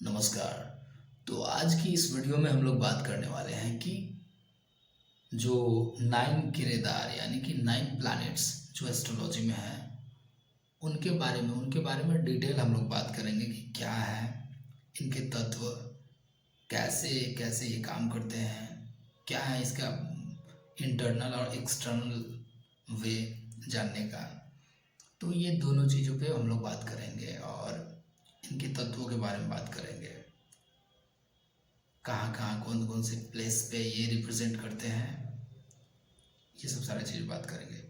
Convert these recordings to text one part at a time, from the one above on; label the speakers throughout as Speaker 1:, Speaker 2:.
Speaker 1: नमस्कार। तो आज की इस वीडियो में हम लोग बात करने वाले हैं कि जो 9 किरदार यानी कि 9 प्लैनेट्स जो एस्ट्रोलॉजी में हैं उनके बारे में डिटेल हम लोग बात करेंगे कि क्या है इनके तत्व, कैसे कैसे ये काम करते हैं, क्या है इसका इंटरनल और एक्सटर्नल वे जानने का। तो ये दोनों चीज़ों पे हम लोग बात करेंगे और इनके तत्वों के बारे में बात करेंगे, कहाँ कहाँ कौन कौन से प्लेस पे ये रिप्रेजेंट करते हैं, ये सब सारी चीज़ बात करेंगे।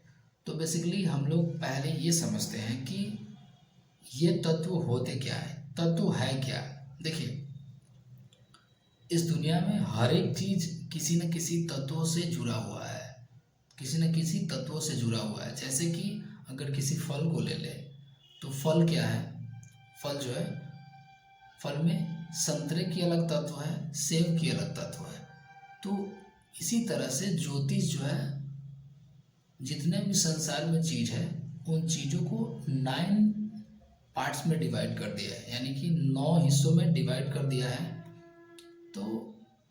Speaker 1: तो बेसिकली हम लोग पहले ये समझते हैं कि ये तत्व होते क्या है, तत्व है क्या। देखिए, इस दुनिया में हर एक चीज़ किसी न किसी तत्वों से जुड़ा हुआ है, किसी न किसी तत्वों से जुड़ा हुआ है। जैसे कि अगर किसी फल को ले ले तो फल क्या है, फल जो है, फल में संतरे की अलग तत्व है, सेब की अलग तत्व है। तो इसी तरह से ज्योतिष जो है, जितने भी संसार में चीज़ है उन चीज़ों को 9 पार्ट्स में डिवाइड कर दिया है, यानी कि 9 हिस्सों में डिवाइड कर दिया है। तो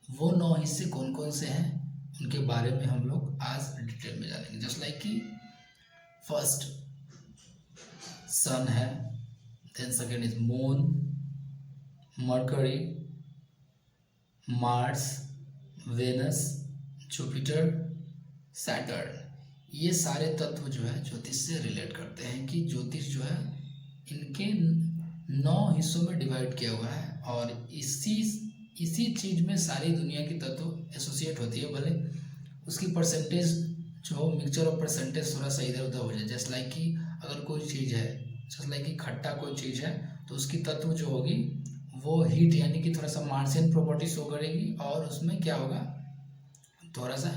Speaker 1: वो 9 हिस्से कौन कौन से हैं उनके बारे में हम लोग आज डिटेल में जानेंगे। जस्ट लाइक कि फर्स्ट सन है, then second is moon, Mercury, Mars, Venus, Jupiter, Saturn. ये सारे तत्व जो है ज्योतिष से रिलेट करते हैं कि ज्योतिष जो है इनके 9 हिस्सों में डिवाइड किया हुआ है और इसी चीज़ में सारी दुनिया की तत्व एसोसिएट होती है। भले उसकी परसेंटेज जो मिक्सचर ऑफ परसेंटेज थोड़ा सा इधर उधर हो जाए। जस्ट लाइक कि अगर कोई चीज़ है, जस्ट लाइक कि खट्टा कोई चीज़ है तो उसकी तत्व जो होगी वो हीट यानी कि थोड़ा सा मार्शियन प्रॉपर्टी शो करेगी, और उसमें क्या होगा, थोड़ा सा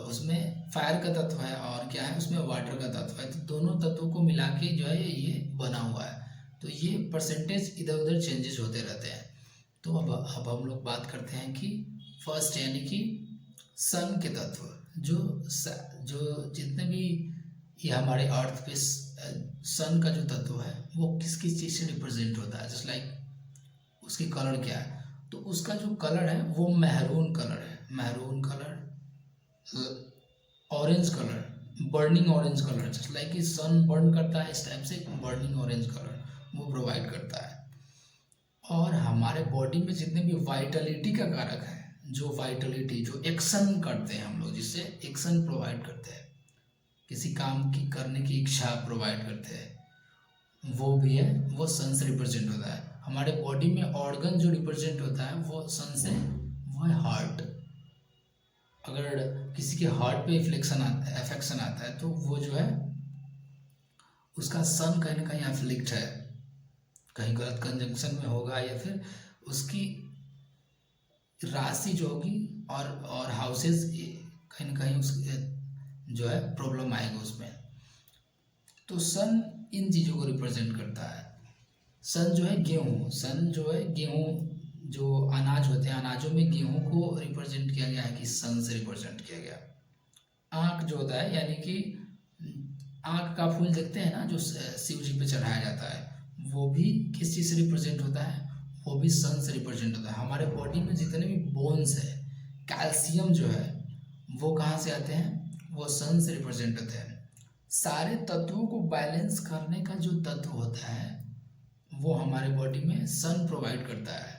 Speaker 1: उसमें फायर का तत्व है और क्या है उसमें वाटर का तत्व है। तो दोनों तत्वों को मिला के जो है ये बना हुआ है। तो ये परसेंटेज इधर उधर चेंजेस होते रहते हैं। तो अब हम लोग बात करते हैं कि फर्स्ट यानी कि सन के तत्व, जो जितने भी ये हमारे अर्थ पे सन का जो तत्व है वो किस किस चीज़ से रिप्रेजेंट होता है। जस्ट लाइक उसकी कलर क्या है, तो उसका जो कलर है वो मैरून कलर है। Maroon colour, orange colour, burning orange colour, just like कि सन बर्न करता है इस टाइप से बर्निंग ऑरेंज कलर वो प्रोवाइड करता है। और हमारे बॉडी में जितने भी वाइटलिटी का कारक है, जो वाइटलिटी जो एक्शन करते हैं हम लोग, जिससे एक्शन प्रोवाइड करते हैं, किसी काम की करने की इच्छा प्रोवाइड करते हैं, वो भी है, वो सन से रिप्रेजेंट होता है। हमारे बॉडी में ऑर्गन जो रिप्रेजेंट होता है वो सन से, वो है हार्ट। अगर किसी के हार्ट पे एफेक्शन आता है तो वो जो है उसका सन कहीं ना कहीं एफ्लिक्ट है, कहीं गलत कंजंक्शन में होगा, या फिर उसकी राशि जो होगी और हाउसेस कहीं ना कहीं उस जो है प्रॉब्लम आएगा उसमें। तो सन इन चीज़ों को रिप्रेजेंट करता है। सन जो है गेहूँ, सन जो है गेहूँ, जो अनाज होते हैं अनाजों में गेहूँ को रिप्रेजेंट किया गया है कि सन से रिप्रेजेंट किया गया। आँख जो होता है, यानी कि आँख का फूल देखते हैं ना जो शिव जी पे चढ़ाया जाता है, वो भी किस चीज़ से रिप्रेजेंट होता है, वो भी सन से रिप्रेजेंट होता है। हमारे बॉडी में जितने भी बोन्स है, कैल्शियम जो है वो कहाँ से आते हैं, वो सन से रिप्रेजेंट होते हैं। सारे तत्वों को बैलेंस करने का जो तत्व होता है वो हमारे बॉडी में सन प्रोवाइड करता है।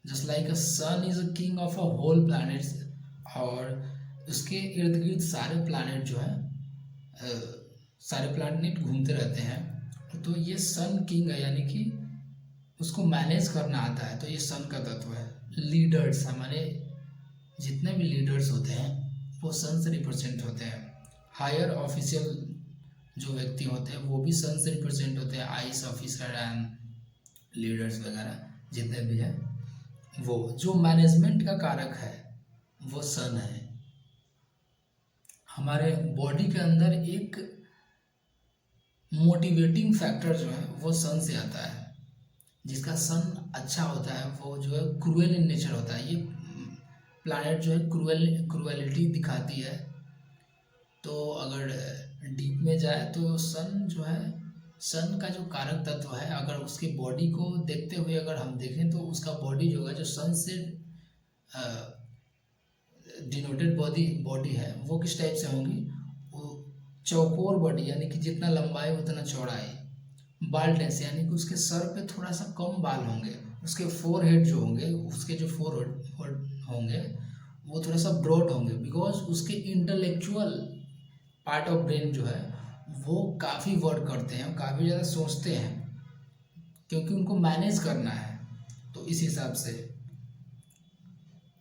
Speaker 1: Just like a sun is a king of a whole planets, और उसके इर्द गिर्द सारे प्लैनेट जो है सारे प्लैनेट घूमते रहते हैं। तो ये सन किंग है, यानी कि उसको मैनेज करना आता है, तो ये सन का तत्व है। लीडर्स, हमारे जितने भी लीडर्स होते हैं वो सन से रिप्रेजेंट होते हैं। हायर ऑफिशियल जो व्यक्ति होते हैं वो भी सन से रिप्रेजेंट होते हैं। आईएएस ऑफिसर एंड लीडर्स वगैरह जितने भी हैं, वो जो मैनेजमेंट का कारक है वो सन है। हमारे बॉडी के अंदर एक मोटिवेटिंग फैक्टर जो है वो सन से आता है। जिसका सन अच्छा होता है वो जो है क्रूएल इन नेचर होता है। ये प्लैनेट जो है क्रूएलिटी दिखाती है। तो अगर डीप में जाए तो सन जो है सन का जो कारक तत्व है, अगर उसकी बॉडी को देखते हुए अगर हम देखें तो उसका बॉडी जो है, जो सन से डिनोटेड बॉडी बॉडी है, वो किस टाइप से होंगी? वो चौकोर बॉडी, यानी कि जितना लंबाई उतना चौड़ाई। बाल्डनेस, यानी कि उसके सर पे थोड़ा सा कम बाल होंगे। उसके फोरहेड जो होंगे, उसके जो फोरहेड होंगे वो थोड़ा सा ब्रॉड होंगे, बिकॉज उसके इंटेलेक्चुअल पार्ट ऑफ ब्रेन जो है वो काफ़ी वर्क करते हैं, काफ़ी ज़्यादा सोचते हैं, क्योंकि उनको मैनेज करना है। तो इस हिसाब से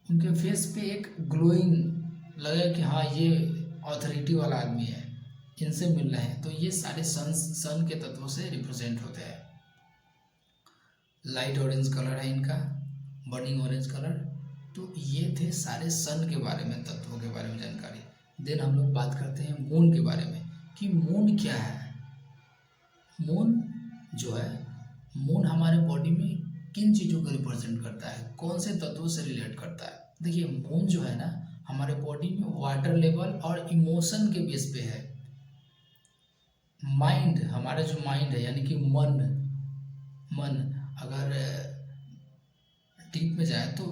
Speaker 1: उनके फेस पे एक ग्लोइंग लगे कि हाँ ये अथॉरिटी वाला आदमी है, इनसे मिल रहे हैं। तो ये सारे सन के तत्वों से रिप्रेजेंट होते हैं। लाइट ऑरेंज कलर है इनका, बर्निंग ऑरेंज कलर। तो ये थे सारे सन के बारे में, तत्वों के बारे में जानकारी। देन हम लोग बात करते हैं मून के बारे में कि मून क्या है। मून जो है, मून हमारे बॉडी में किन चीज़ों को रिप्रेजेंट करता है, कौन से तत्वों से रिलेट करता है? देखिए, मून जो है ना हमारे बॉडी में वाटर लेवल और इमोशन के बेस पे है। माइंड, हमारा जो माइंड है यानी कि मन अगर डीप में जाए तो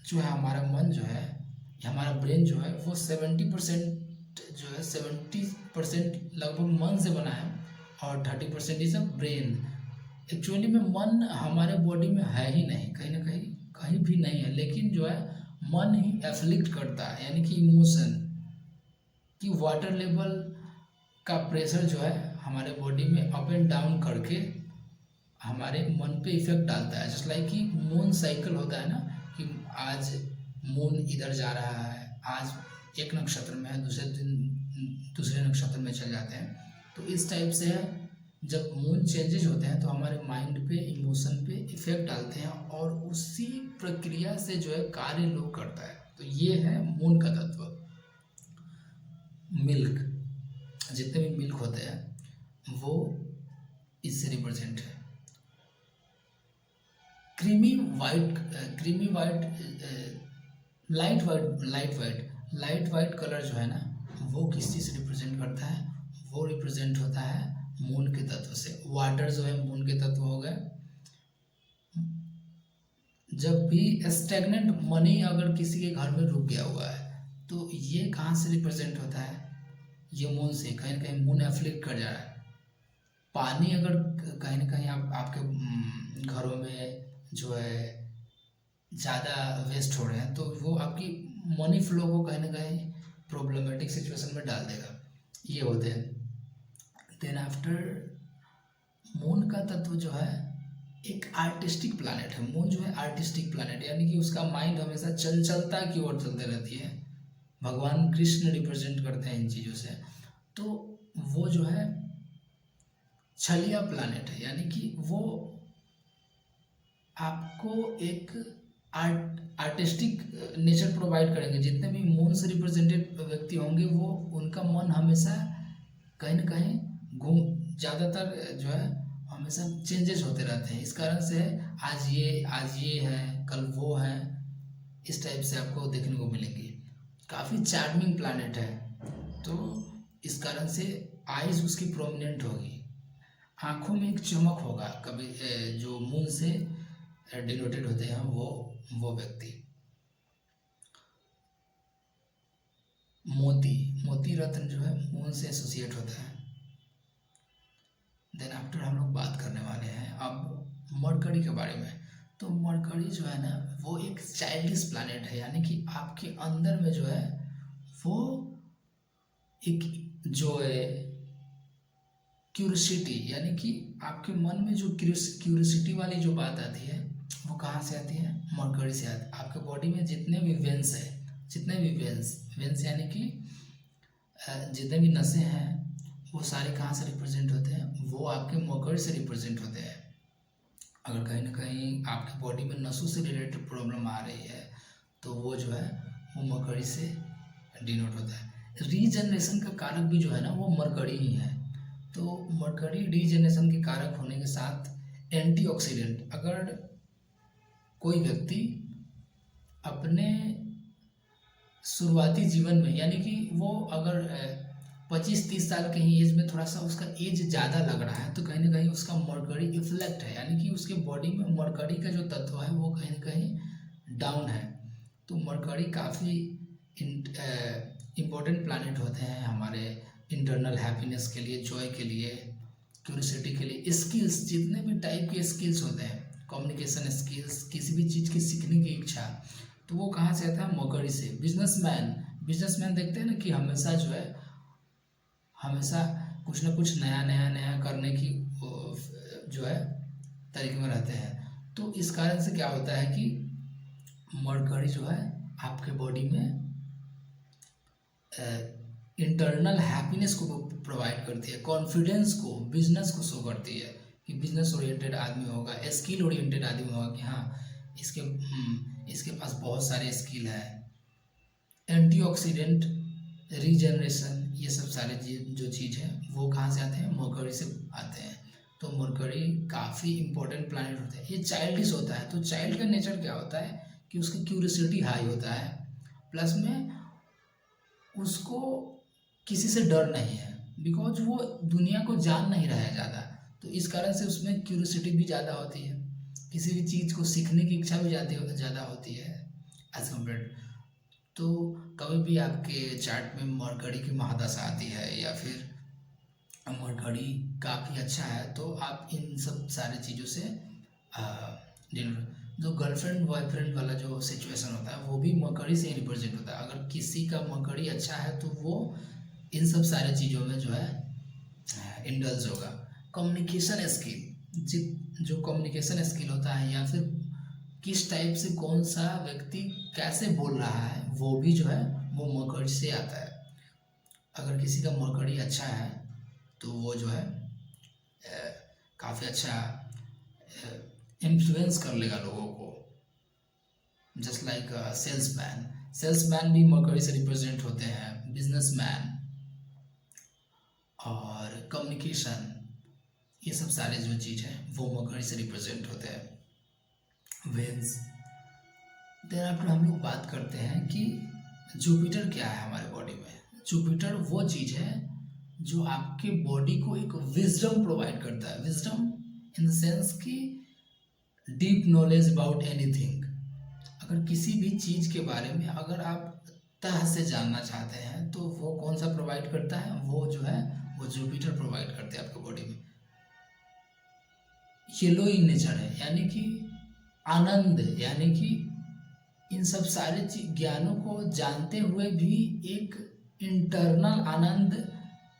Speaker 1: जो है हमारा मन जो है, हमारा ब्रेन जो है वो 70% जो है 70% लगभग मन से बना है और 30% इज अ ब्रेन। एक्चुअली में मन हमारे बॉडी में है ही नहीं, कहीं ना कहीं भी नहीं है, लेकिन जो है मन ही एफ्लिक्ट करता है, यानी कि इमोशन कि वाटर लेवल का प्रेशर जो है हमारे बॉडी में अप एंड डाउन करके हमारे मन पे इफेक्ट डालता है। जस्ट लाइक कि मून साइकिल होता है ना, कि आज मून इधर जा रहा है, आज एक नक्षत्र में है, दूसरे दिन दूसरे नक्षत्र में चल जाते हैं। तो इस टाइप से है, जब मून चेंजेज होते हैं तो हमारे माइंड पे, इमोशन पे इफेक्ट डालते हैं और उसी प्रक्रिया से जो है कार्य लोग करता है। तो ये है मून का तत्व। मिल्क, जितने भी मिल्क होते हैं वो इससे रिप्रेजेंट है। Creamy white light white colour जो है ना वो किस चीज़ से रिप्रेजेंट करता है? वो रिप्रेजेंट होता है मून के तत्व से। वाटर जो है मून के तत्व हो गए। जब भी स्टेगनेंट मनी अगर किसी के घर में रुक गया हुआ है तो ये कहाँ से रिप्रेजेंट होता है? ये मून से, कहीं ना कहीं मून एफ्लिक्ट कर जा रहा है। पानी अगर कहीं ना कहीं आपके घरों में जो है ज़्यादा वेस्ट हो रहे हैं तो वो आपकी मनी फ्लो को कहीं ना कहीं प्रॉब्लमेटिक सिचुएशन में डाल देगा। ये होते हैं। देन आफ्टर, मून का तत्व जो है एक आर्टिस्टिक प्लैनेट है। मून जो है आर्टिस्टिक प्लैनेट, यानी कि उसका माइंड हमेशा चंचलता की ओर चलते रहती है। भगवान कृष्ण रिप्रेजेंट करते हैं इन चीज़ों से। तो वो जो है छलिया प्लैनेट है, यानी कि वो आपको एक आर्टिस्टिक नेचर प्रोवाइड करेंगे। जितने भी मून से रिप्रेजेंटेड व्यक्ति होंगे वो उनका मन हमेशा कहीं ना कहीं ज़्यादातर जो है हमेशा चेंजेस होते रहते हैं। इस कारण से आज ये है, कल वो है, इस टाइप से आपको देखने को मिलेंगे। काफ़ी चार्मिंग प्लैनेट है, तो इस कारण से आइज उसकी प्रोमिनेंट होगी, आँखों में एक चमक होगा कभी जो मून से डिनोटेड होते हैं वो व्यक्ति। मोती रत्न जो है मून से एसोसिएट होता है। देन आफ्टर हम लोग बात करने वाले हैं अब मरकरी के बारे में। तो मरकरी जो है ना वो एक चाइल्डिश प्लैनेट है, यानी कि आपके अंदर में जो है वो एक जॉय, क्यूरियोसिटी, यानी कि आपके मन में जो क्यूरियोसिटी वाली जो बात आती है वो कहाँ से आती है? मरकरी से आती है। आपके बॉडी में जितने भी वेंस वेंस यानी कि जितने भी नसें हैं वो सारे कहाँ से रिप्रेजेंट होते हैं? वो आपके मरकरी से रिप्रेजेंट होते हैं। अगर कहीं ना कहीं आपकी बॉडी में नसों से रिलेटेड प्रॉब्लम आ रही है तो वो जो है वो मरकरी से डिनोट होता है। रीजनरेशन का कारक भी जो है ना वो मरकरी ही है। तो मरकरी रीजनरेशन के कारक होने के साथ एंटीऑक्सीडेंट, अगर कोई व्यक्ति अपने शुरुआती जीवन में, यानी कि वो अगर 25-30 साल के ही एज में थोड़ा सा उसका एज ज़्यादा लग रहा है, तो कहीं ना कहीं उसका मरकरी इफ्लेक्ट है, यानी कि उसके बॉडी में मरकरी का जो तत्व है वो कहीं ना कहीं डाउन है। तो मरकरी काफ़ी इम्पोर्टेंट प्लानट होते हैं हमारे इंटरनल हैप्पीनेस के लिए, जॉय के लिए, क्यूरियोसिटी के लिए, स्किल्स, जितने भी टाइप के स्किल्स होते हैं, कम्युनिकेशन स्किल्स, किसी भी चीज़ की सीखने की इच्छा, तो वो कहाँ से आता है? मरकरी से। बिजनेसमैन देखते हैं ना कि हमेशा जो है, हमेशा कुछ ना कुछ नया नया नया करने की जो है तरीके में रहते हैं। तो इस कारण से क्या होता है कि मरकरी जो है आपके बॉडी में इंटरनल हैप्पीनेस को प्रोवाइड करती है, कॉन्फिडेंस को, बिजनेस को शो करती है कि बिजनेस ओरिएंटेड आदमी होगा, स्किल ओरिएंटेड आदमी होगा कि हाँ इसके पास बहुत सारे स्किल है। एंटीऑक्सीडेंट, रीजनरेशन, ये सब सारे जो चीज़ है वो कहाँ से आते हैं? मरकरी से आते हैं। तो मरकरी काफ़ी इंपॉर्टेंट प्लैनेट होता है। ये चाइल्डिश होता है, तो चाइल्ड का नेचर क्या होता है कि उसकी क्यूरियोसिटी हाई होता है, प्लस में उसको किसी से डर नहीं है, बिकॉज वो दुनिया को जान नहीं रहा है ज़्यादा, तो इस कारण से उसमें क्यूरियोसिटी भी ज़्यादा होती है, किसी भी चीज़ को सीखने की इच्छा भी ज़्यादा होती है एज कम्पेयर। तो कभी भी आपके चार्ट में मरकरी की महादशा आती है या फिर मरकरी काफ़ी अच्छा है, तो आप इन सब सारी चीज़ों से जो गर्लफ्रेंड बॉयफ्रेंड वाला जो सिचुएशन होता है वो भी मरकरी से ही रिप्रेजेंट होता है। अगर किसी का मरकरी अच्छा है तो वो इन सब सारे चीज़ों में जो है इंडल्ज होगा। कम्युनिकेशन स्किल, जो कम्युनिकेशन स्किल होता है या फिर किस टाइप से कौन सा व्यक्ति कैसे बोल रहा है, वो भी जो है वो मरकरी से आता है। अगर किसी का मरकरी अच्छा है तो वो जो है काफ़ी अच्छा इन्फ्लुएंस कर लेगा लोगों को। जस्ट लाइक सेल्समैन भी मरकरी से रिप्रेजेंट होते हैं, बिजनेसमैन और कम्युनिकेशन, ये सब सारे जो चीज़ हैं वो मरकरी से रिप्रेजेंट होते हैं। वेन्स, देन आफ्टर हम लोग बात करते हैं कि जुपिटर क्या है हमारे बॉडी में। जुपिटर वो चीज़ है जो आपके बॉडी को एक विजडम प्रोवाइड करता है। विजडम इन द सेंस कि डीप नॉलेज अबाउट एनीथिंग। अगर किसी भी चीज़ के बारे में अगर आप तह से जानना चाहते हैं तो वो कौन सा प्रोवाइड करता है? वो जो है वो जुपिटर प्रोवाइड करते हैं आपके बॉडी में। येलो इन नेचर है, यानी कि आनंद, यानी कि इन सब सारे ज्ञानों को जानते हुए भी एक इंटरनल आनंद,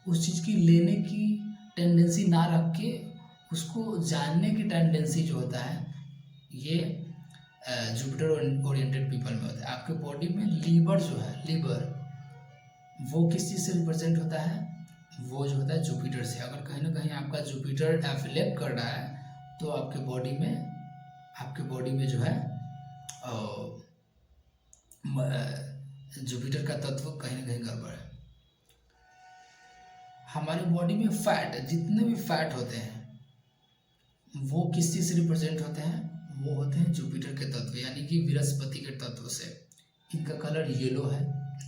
Speaker 1: उस चीज़ की लेने की टेंडेंसी ना रख के उसको जानने की टेंडेंसी जो होता है, ये जुपिटर ओरिएंटेड पीपल में होता है। आपके बॉडी में लीवर जो है, लीवर वो किस चीज़ से रिप्रेजेंट होता है? वो जो होता है जुपिटर से। अगर कहीं ना कहीं आपका जुपिटर एफिलेट कर रहा है तो आपके बॉडी में जो है जुपिटर का तत्व कहीं ना कहीं गड़बड़ है। हमारे बॉडी में फैट, जितने भी फैट होते हैं वो किस चीज़ से रिप्रेजेंट होते हैं? वो होते हैं जुपिटर के तत्व, यानी कि बृहस्पति के तत्व से। इनका कलर येलो है।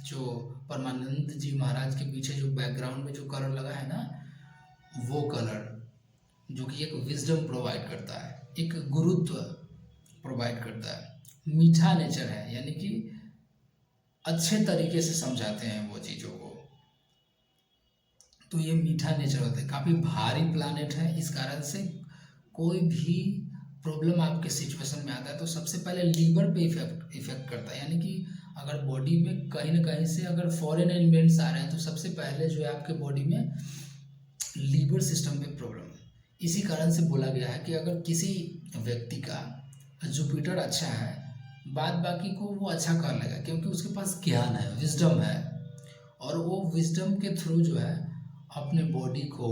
Speaker 1: जो परमानंद जी महाराज के पीछे जो बैकग्राउंड में जो कलर लगा है ना, वो कलर जो कि एक विजडम प्रोवाइड करता है, एक गुरुत्व प्रोवाइड करता है। मीठा नेचर है, यानी कि अच्छे तरीके से समझाते हैं वो चीज़ों को, तो ये मीठा नेचर होता है। काफ़ी भारी प्लानेट है, इस कारण से कोई भी प्रॉब्लम आपके सिचुएशन में आता है तो सबसे पहले लीवर पे इफेक्ट करता है। यानी कि अगर बॉडी में कहीं ना कहीं से अगर फॉरेन एलिमेंट्स आ रहे हैं तो सबसे पहले जो है आपके बॉडी में लीवर सिस्टम में प्रॉब्लम है। इसी कारण से बोला गया है कि अगर किसी व्यक्ति का जुपिटर अच्छा है, बाद बाकी को वो अच्छा कर लेगा, क्योंकि उसके पास ज्ञान है, विजडम है, और वो विजडम के थ्रू जो है अपने बॉडी को,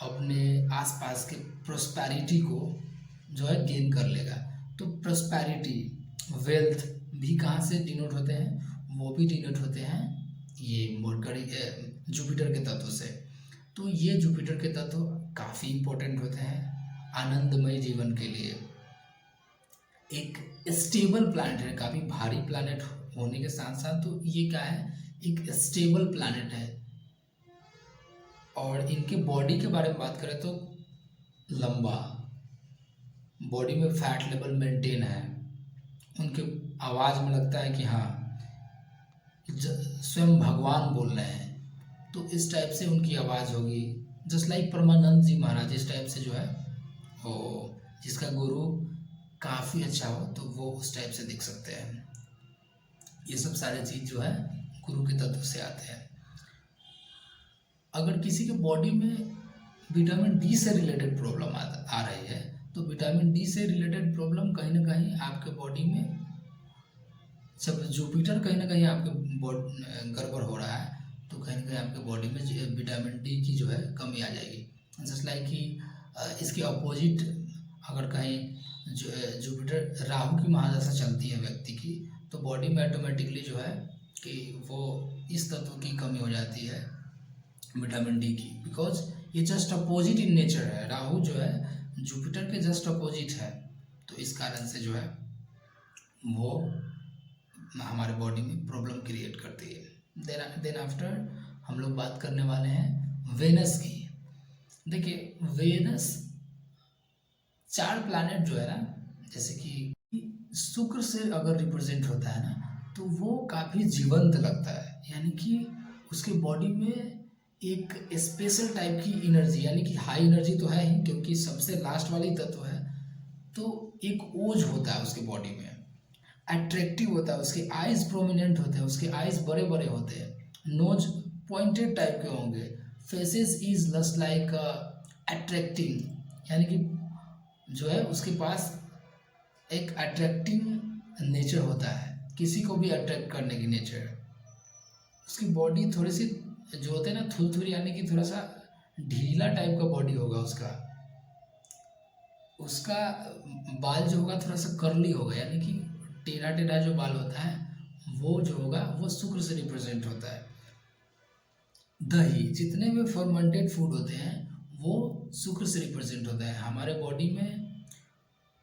Speaker 1: अपने आसपास के प्रोस्पैरिटी को जो है गेन कर लेगा। तो प्रोस्पैरिटी, वेल्थ भी कहाँ से डिनोट होते हैं? वो भी डिनोट होते हैं ये मरकरी जुपिटर के तत्व से। तो ये जुपिटर के तत्व काफ़ी इम्पोर्टेंट होते हैं आनंदमय जीवन के लिए। एक स्टेबल प्लैनेट है, काफ़ी भारी प्लैनेट होने के साथ साथ तो ये क्या है? एक स्टेबल प्लैनेट है। और इनके बॉडी के बारे में बात करें तो लंबा, बॉडी में फैट लेवल मेंटेन है, उनके आवाज़ में लगता है कि हाँ स्वयं भगवान बोल रहे हैं, तो इस टाइप से उनकी आवाज़ होगी। जस्ट लाइक परमानंद जी महाराज इस टाइप से जो है वो, जिसका गुरु काफ़ी अच्छा हो तो वो उस टाइप से दिख सकते हैं। ये सब सारे चीज़ जो है गुरु के तत्व से आते हैं। अगर किसी के बॉडी में विटामिन डी से रिलेटेड प्रॉब्लम आ रही है तो विटामिन डी से रिलेटेड प्रॉब्लम कहीं ना कहीं आपके बॉडी में, जब जुपिटर कहीं ना कहीं आपके गड़बड़ हो रहा है तो कहीं ना कहीं आपके बॉडी में विटामिन डी की जो है कमी आ जाएगी। जस्ट लाइक कि इसके अपोजिट अगर कहीं जुपिटर राहु की महादशा चलती है व्यक्ति की, तो बॉडी में ऑटोमेटिकली जो है कि वो इस तत्व की कमी हो जाती है विटामिन डी की, बिकॉज ये जस्ट अपोजिट इन नेचर है। राहु जो है जुपिटर के जस्ट अपोजिट है, तो इस कारण से जो है वो हमारे बॉडी में प्रॉब्लम क्रिएट करती है। देन आफ्टर हम लोग बात करने वाले हैं वेनस की। देखिए वेनस 4 प्लैनेट जो है ना, जैसे कि शुक्र से अगर रिप्रेजेंट होता है ना तो वो काफ़ी जीवंत लगता है, यानी कि उसके बॉडी में एक स्पेशल टाइप की एनर्जी, यानी कि हाई एनर्जी तो है ही क्योंकि सबसे लास्ट वाली तत्व है, तो एक ओज होता है उसके बॉडी में, अट्रैक्टिव होता है, उसके आइज प्रोमिनेंट होते हैं, उसके आइज बड़े बड़े होते हैं, नोज पॉइंटेड टाइप के होंगे, faces is lust like attracting, यानी कि जो है उसके पास एक अट्रैक्टिंग नेचर होता है, किसी को भी अट्रैक्ट करने की नेचर। उसकी बॉडी थोड़ी सी जो होते हैं ना थुलथुल, यानी कि थोड़ा सा ढीला टाइप का बॉडी होगा उसका। उसका बाल जो होगा थोड़ा सा कर्ली होगा, यानी कि टेढ़ा टेढ़ा जो बाल होता है वो जो होगा वो शुक्र से रिप्रेजेंट होता है। दही, जितने भी फर्मेंटेड फूड होते हैं वो शुक्र से रिप्रेजेंट होता है। हमारे बॉडी में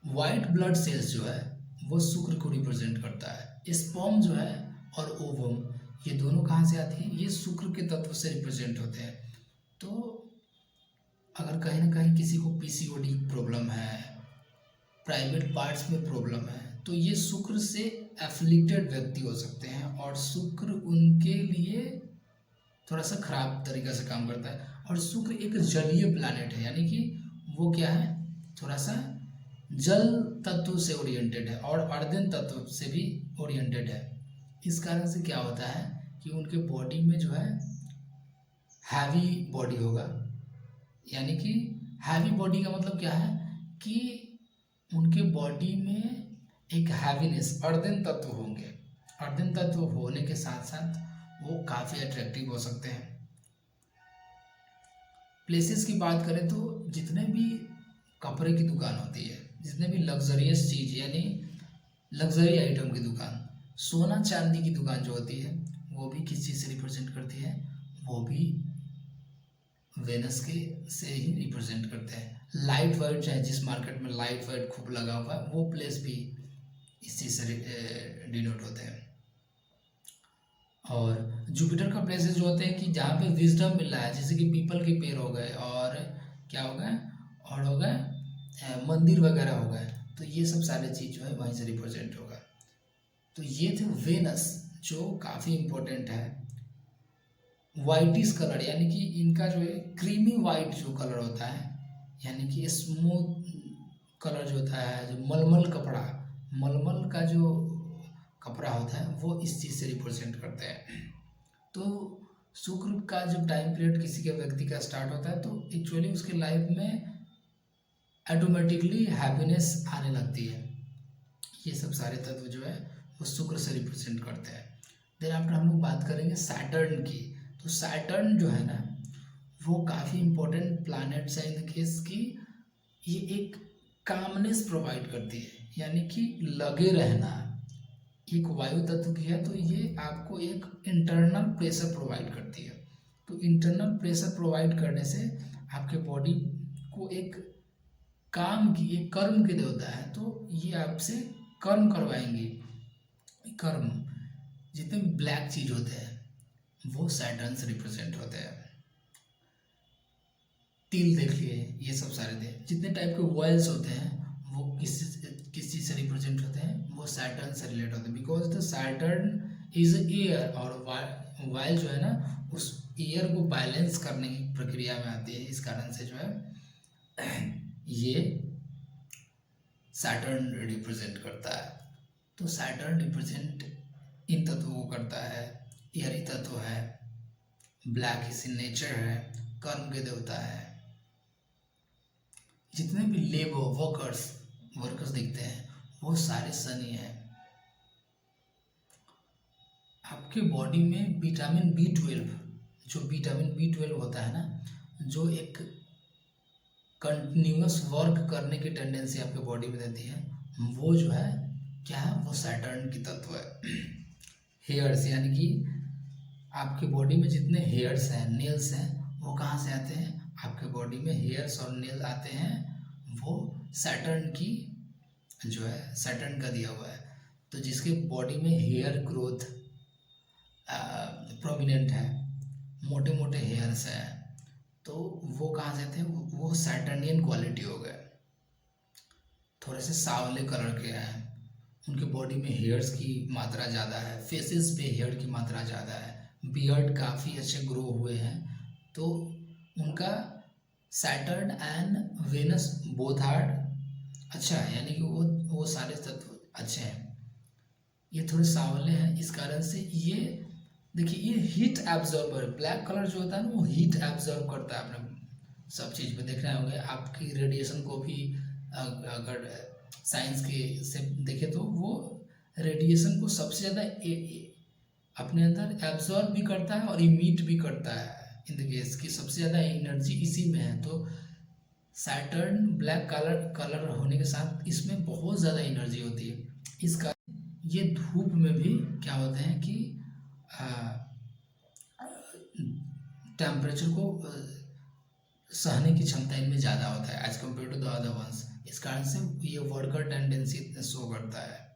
Speaker 1: वाइट ब्लड सेल्स जो है वो शुक्र को रिप्रेजेंट करता है। स्पर्म जो है और ओवम, ये दोनों कहाँ से आती है, ये शुक्र के तत्व से रिप्रेजेंट होते हैं। तो अगर कहीं ना कहीं किसी को पीसीओडी प्रॉब्लम है, प्राइवेट पार्ट्स में प्रॉब्लम है, तो ये शुक्र से एफ्लिक्टेड व्यक्ति हो सकते हैं और शुक्र उनके लिए थोड़ा सा खराब तरीका से काम करता है। और शुक्र एक जलीय प्लैनेट है, यानी कि वो क्या है, थोड़ा सा जल तत्व से ओरिएंटेड है और अर्धन तत्व से भी ओरिएंटेड है। इस कारण से क्या होता है कि उनके बॉडी में जो है हैवी बॉडी होगा, यानी कि हैवी बॉडी का मतलब क्या है कि उनके बॉडी में एक हैवीनेस, अर्धन तत्व होंगे। अर्धन तत्व होने के साथ साथ वो काफ़ी अट्रैक्टिव हो सकते हैं। प्लेसेस की बात करें तो जितने भी कपड़े की दुकान होती है, जितने भी लग्जरियस चीज़ यानी लग्जरी आइटम की दुकान, सोना चांदी की दुकान जो होती है वो भी किस चीज़ से रिप्रेजेंट करती है, वो भी वेनस के से ही रिप्रेजेंट करते हैं। लाइट वाइट चाहे जिस मार्केट में लाइट वाइट खूब लगा हुआ है वो प्लेस भी इस चीज़ से डिनोट होते हैं। और जुपिटर का प्लेसेस जो होते हैं कि जहाँ पे विजडम मिल रहा है, जैसे कि पीपल के पेड़ हो गए और क्या हो गए और हो गए मंदिर वगैरह हो गए, तो ये सब सारे चीज़ जो है वहीं से रिप्रेजेंट होगा। तो ये थे वेनस जो काफ़ी इम्पोर्टेंट है। वाइटिश कलर, यानी कि इनका जो है क्रीमी वाइट जो कलर होता है, यानी कि स्मूथ कलर जो होता है, जो मलमल कपड़ा, मलमल का जो कपड़ा होता है वो इस चीज़ से रिप्रेजेंट करते हैं। तो शुक्र का जब टाइम पीरियड किसी के व्यक्ति का स्टार्ट होता है तो एक्चुअली उसके लाइफ में ऑटोमेटिकली हैप्पीनेस आने लगती है। ये सब सारे तत्व जो है वो शुक्र से रिप्रेजेंट करते हैं। देन आफ्टर हम लोग बात करेंगे सैटर्न की। तो सैटर्न जो है ना वो काफ़ी इम्पोर्टेंट प्लैनेट्स है इन द केस की, ये एक कामनेस प्रोवाइड करती है, यानी कि लगे रहना। एक वायु तत्व की है तो ये आपको एक इंटरनल प्रेशर प्रोवाइड करती है। तो इंटरनल प्रेशर प्रोवाइड करने से आपके बॉडी को एक काम की, एक कर्म की देवता है, तो ये आपसे कर्म करवाएंगे। कर्म, जितने ब्लैक चीज होते हैं वो सैटर्न से रिप्रेजेंट होते हैं। तिल देख लिए, ये सब सारे थे। जितने टाइप के वॉयल्स होते हैं वो किस चीज़ से रिप्रेजेंट होते हैं, वो सैटर्न से रिलेट होते हैं, because the Saturn is air, और वाइल जो है ना उस एयर को बैलेंस करने की प्रक्रिया में आती है। इस कारण से जो है ये सैटर्न रिप्रेजेंट करता है। तो सैटर्न रिप्रेजेंट इन तत्वों को करता है। एयरी तत्व है, ब्लैक इस इन नेचर है, कर्म के देवता है। जितने भी लेबर वर्कर्स दिखते हैं वो सारे सन ही हैं। आपके बॉडी में विटामिन B12, जो विटामिन B12 होता है ना, जो एक कंटिन्यूअस वर्क करने की टेंडेंसी आपके बॉडी में देती है, वो जो है क्या है, वो सैटर्न की तत्व है। हेयर्स, यानी कि आपके बॉडी में जितने हेयर्स हैं, नेल्स हैं, वो कहाँ से आते हैं, आपके बॉडी में हेयर्स और नेल आते हैं, वो सैटर्न की जो है, सैटर्न का दिया हुआ है। तो जिसके बॉडी में हेयर ग्रोथ प्रोमिनेंट है, मोटे मोटे हेयर्स हैं, तो वो कहाँ से थे, वो सैटर्नियन क्वालिटी हो गए। थोड़े से सांवले कलर के हैं, उनके बॉडी में हेयर्स की मात्रा ज़्यादा है, फेसेस पे हेयर की मात्रा ज़्यादा है, बियर्ड काफ़ी अच्छे ग्रो हुए हैं, तो उनका Saturn and Venus both are अच्छा है, यानी कि वो सारे तत्व अच्छे हैं। ये थोड़े सांवले हैं, इस कारण से ये देखिए, ये हीट एब्जॉर्बर, ब्लैक कलर जो होता है ना वो हीट एब्जॉर्ब करता है। आपने सब चीज़ पे देखना होगा, आपकी रेडिएशन को भी अगर साइंस के से देखें तो वो रेडिएशन को सबसे ज़्यादा अपने अंदर एब्जॉर्ब भी करता है और इमिट भी करता है। इन द केस की सबसे ज़्यादा एनर्जी इसी में है। तो सैटर्न ब्लैक कलर होने के साथ इसमें बहुत ज़्यादा एनर्जी होती है। इसका ये धूप में भी क्या होते हैं कि टेम्परेचर को सहने की क्षमता इनमें ज़्यादा होता है as compare to the other ones. इस कारण से ये वर्कर टेंडेंसी शो करता है।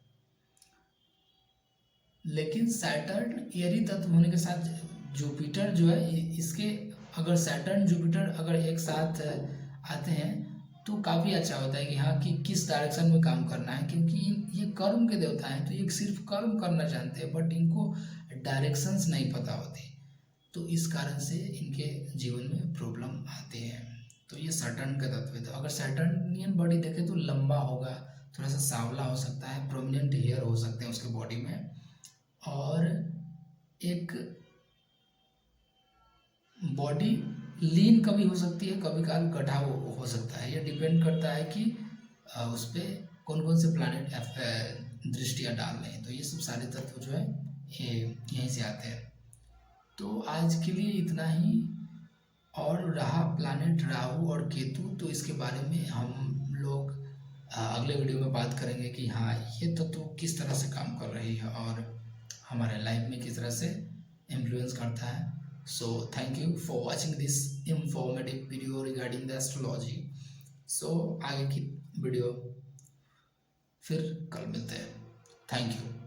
Speaker 1: लेकिन सैटर्न एयरी तत्व होने के साथ जुपिटर जो है, इसके अगर सैटर्न जुपिटर अगर एक साथ आते हैं तो काफ़ी अच्छा होता है कि हाँ, कि किस डायरेक्शन में काम करना है, क्योंकि ये कर्म के देवता हैं, तो ये सिर्फ कर्म करना जानते हैं, बट इनको डायरेक्शंस नहीं पता होती, तो इस कारण से इनके जीवन में प्रॉब्लम आती है। तो ये सैटर्न का तत्व है। तो अगर सैटर्नियन बॉडी देखें तो लंबा होगा, थोड़ा सा सांवला हो सकता है, प्रोमिनेंट हेयर हो सकते हैं उसके बॉडी में, और एक बॉडी लीन कभी हो सकती है, कभी काल गड्ढा हो सकता है। ये डिपेंड करता है कि उस पर कौन कौन से प्लानिट दृष्टियाँ डाल रहे हैं। तो ये सब सारे तत्व जो है ये यहीं से आते हैं। तो आज के लिए इतना ही। और रहा प्लानिट राहु और केतु, तो इसके बारे में हम लोग अगले वीडियो में बात करेंगे कि हाँ, ये तत्व किस तरह से काम कर रही है और हमारे लाइफ में किस तरह से इन्फ्लुएंस करता है। So thank you for watching this informative video regarding the astrology. So आगे की वीडियो फिर कल मिलते हैं। Thank you.